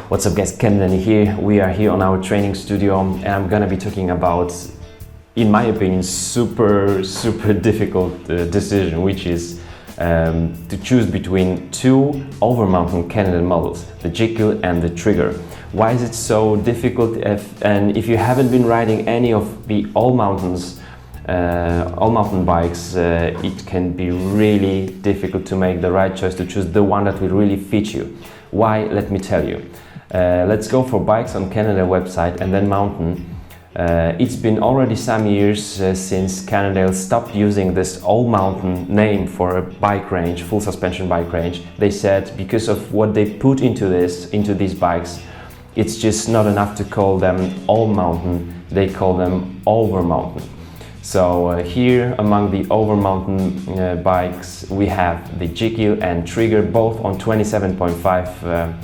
What's up guys, Cannondale here. We are here on our training studio and I'm gonna be talking about, in my opinion, super difficult decision, which is to choose between two Overmountain Cannondale models, the Jekyll and the Trigger. Why is it so difficult? If you haven't been riding any of the all mountain bikes, it can be really difficult to make the right choice, to choose the one that will really fit you. Why? Let me tell you. Let's go for bikes on Cannondale website and then mountain. It's been already some years since Cannondale stopped using this all mountain name for a bike range, full suspension bike range. They said because of what they put into these bikes, it's just not enough to call them all mountain, they call them Overmountain. So here among the Overmountain bikes we have the Jekyll and Trigger, both on 27.5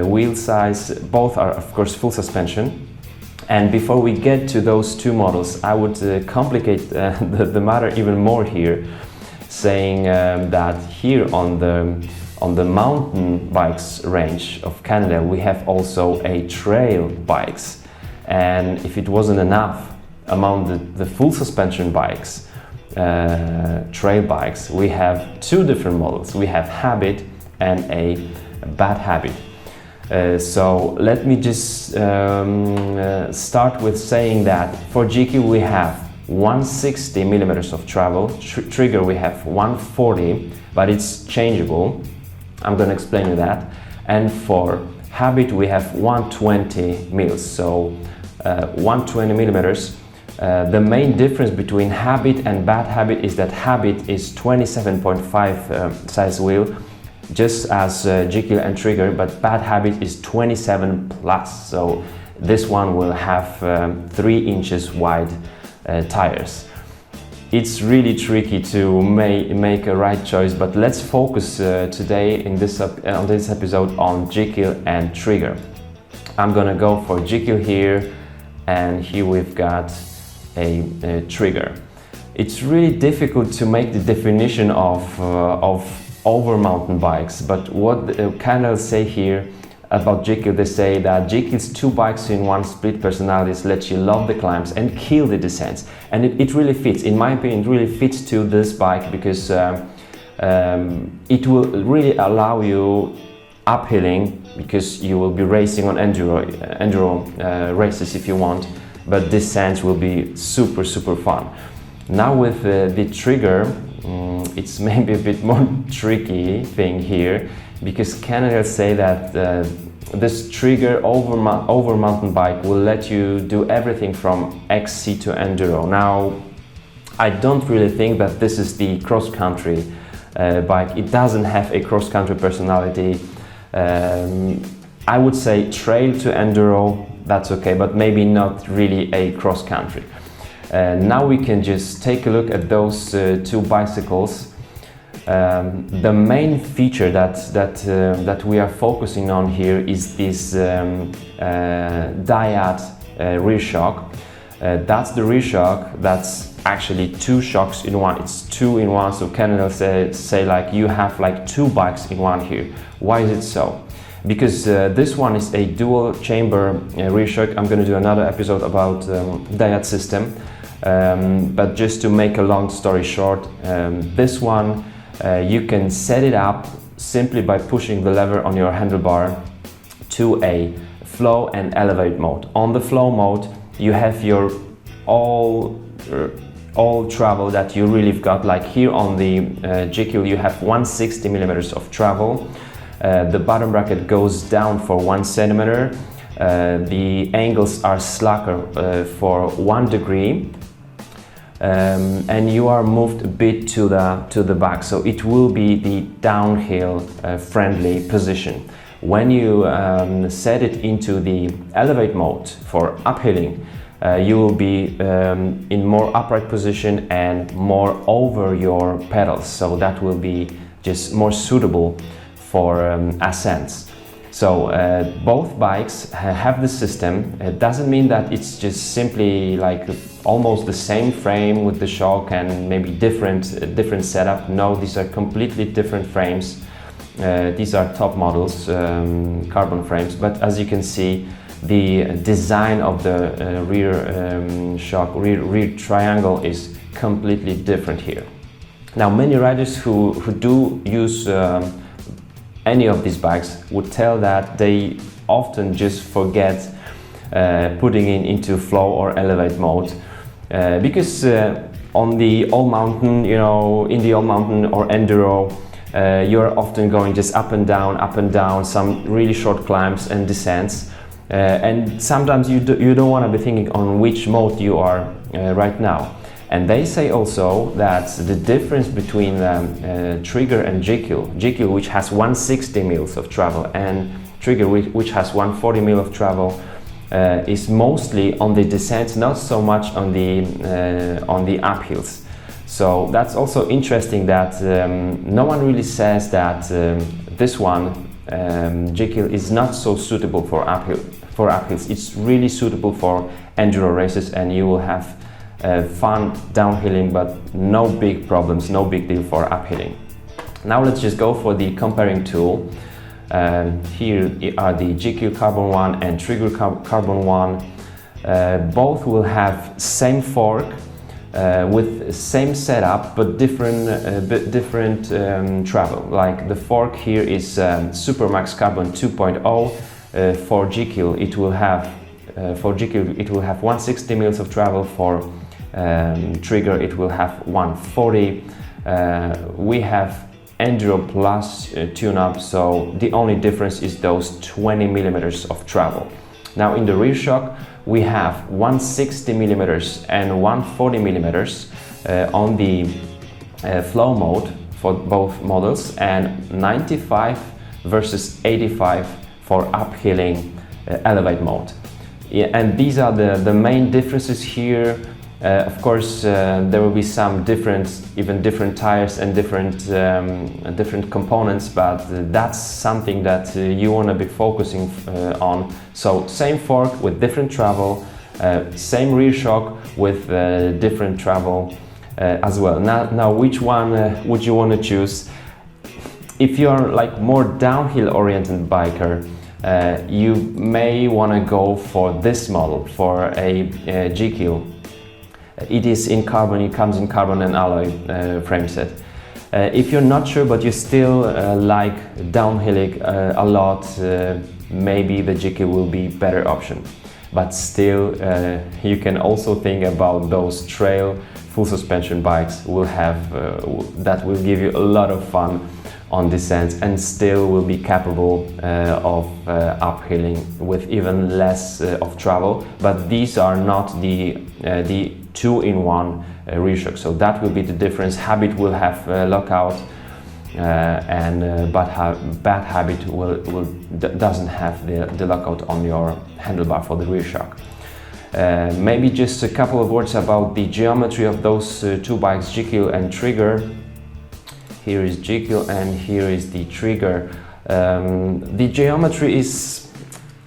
wheel size. Both are of course full suspension. And before we get to those two models, I would complicate the matter even more here, saying that here on the mountain bikes range of Cannondale we have also a trail bikes. And if it wasn't enough, among the full suspension bikes, trail bikes, we have two different models. We have Habit and a Bad Habit. So let me just start with saying that for Jekyll we have 160 millimeters of travel, Trigger we have 140, but it's changeable. I'm going to explain you that. And for Habit we have 120 mils, so 120 millimeters. The main difference between Habit and Bad Habit is that Habit is 27.5 size wheel, just as Jekyll and Trigger, but Bad Habit is 27 plus, so this one will have 3 inches wide tires. It's really tricky to make a right choice, but let's focus today on this episode on Jekyll and Trigger. I'm gonna go for Jekyll here, and here we've got a Trigger. It's really difficult to make the definition of Overmountain bikes, but what Cannondale say here about Jekyll, they say that Jekyll's two bikes in one, split personalities, let you love the climbs and kill the descents. And it really fits, in my opinion, it really fits to this bike, because it will really allow you uphilling, because you will be racing on enduro races if you want, but descents will be super fun. Now with the Trigger, it's maybe a bit more tricky thing here, because Cannondale say that this Trigger Overmountain bike will let you do everything from XC to enduro. Now, I don't really think that this is the cross-country bike. It doesn't have a cross-country personality. I would say trail to enduro, that's okay, but maybe not really a cross-country. Now we can just take a look at those two bicycles. The main feature that we are focusing on here is this Dyad rear shock. That's the rear shock. That's actually two shocks in one. It's two in one. So Cannondale say like you have like two bikes in one here. Why is it so? Because this one is a dual chamber rear shock. I'm going to do another episode about Dyad system. But just to make a long story short, this one you can set it up simply by pushing the lever on your handlebar to a flow and elevate mode. On the flow mode you have your all travel that you really got, like here on the Jekyll you have 160 millimeters of travel. The bottom bracket goes down for 1 centimeter. The angles are slacker for 1 degree. And you are moved a bit to the back, so it will be the downhill friendly position. When you set it into the elevate mode for uphilling, you will be in more upright position and more over your pedals, so that will be just more suitable for ascents. So both bikes have the system. It doesn't mean that it's just simply like almost the same frame with the shock and maybe different setup. No, these are completely different frames. These are top models, carbon frames, but as you can see, the design of the rear triangle is completely different here. Now, many riders who do use any of these bikes would tell that they often just forget putting it into flow or elevate mode because on the Overmountain, in the Overmountain or Enduro, you're often going just up and down, some really short climbs and descents, and sometimes you don't want to be thinking on which mode you are right now. And they say also that the difference between Trigger and Jekyll, which has 160 mils of travel, and Trigger which has 140 mil of travel, is mostly on the descents, not so much on the uphills. So that's also interesting that no one really says that this one, Jekyll, is not so suitable for uphills. It's really suitable for enduro races, and you will have fun downhilling, but no big problems, no big deal for uphilling. Now let's just go for the comparing tool. Here are the Jekyll Carbon 1 and Trigger Carbon 1. Both will have same fork with same setup, but different travel. Like the fork here is Supermax Carbon 2.0. For Jekyll it will have 160 mils of travel. For Trigger it will have 140. We have Enduro Plus tune-up, so the only difference is those 20 millimeters of travel. Now in the rear shock we have 160 millimeters and 140 millimeters on the flow mode for both models, and 95 versus 85 for uphilling elevate mode. Yeah, and these are the main differences here. Of course, there will be some different tires and different components, but that's something that you want to be focusing on. So same fork with different travel, same rear shock with different travel as well. Now which one would you want to choose? If you're like more downhill oriented biker, you may want to go for this model, for a Jekyll. It is in carbon, it comes in carbon and alloy frame set. If you're not sure but you still like downhilling a lot, maybe the Jekyll will be better option. But still, you can also think about those trail full suspension bikes that will give you a lot of fun on descents and still will be capable of uphilling with even less of travel. But these are not the two-in-one rear shock, so that will be the difference. Habit will have lockout, and bad habit doesn't have the lockout on your handlebar for the rear shock. Maybe just a couple of words about the geometry of those two bikes, Jekyll and Trigger. Here is Jekyll and here is the Trigger. The geometry is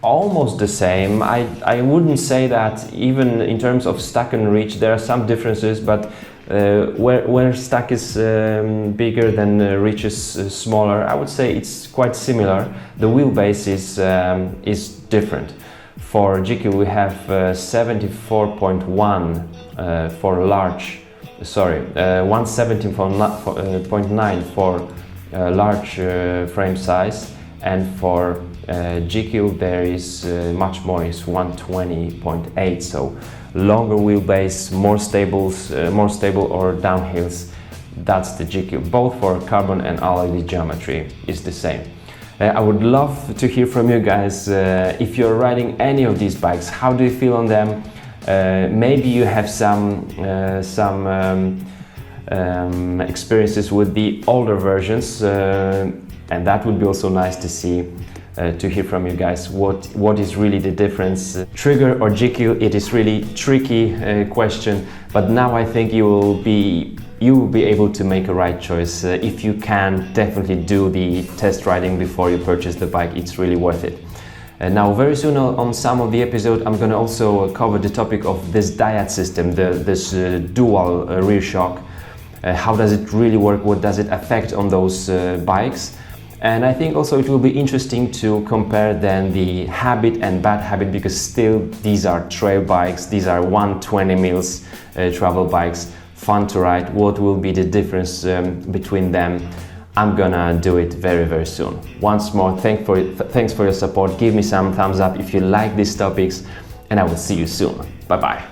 almost the same. I wouldn't say that even in terms of stack and reach there are some differences, but where stack is bigger than reach is smaller, I would say it's quite similar. The wheelbase is different. For Jekyll we have 74.1 for large, 117.9 for large frame size, and for Jekyll there is much more, is 120.8, so longer wheelbase, more stable or downhills. That's the Jekyll. Both for carbon and alloy, the geometry is the same. I would love to hear from you guys. If you're riding any of these bikes, how do you feel on them? Maybe you have some experiences with the older versions, and that would be also nice to see, to hear from you guys. What is really the difference? Trigger or Jekyll? It is really tricky question, but now I think you will be able to make a right choice. If you can, definitely do the test riding before you purchase the bike. It's really worth it. Now very soon on some of the episode I'm going to also cover the topic of this diad system, this dual rear shock. How does it really work? What does it affect on those bikes? And I think also it will be interesting to compare then the habit and bad habit, because still these are trail bikes, these are 120 mils travel bikes, fun to ride. What will be the difference between them? I'm gonna do it very, very soon. Once more, thanks for your support. Give me some thumbs up if you like these topics, and I will see you soon. Bye bye.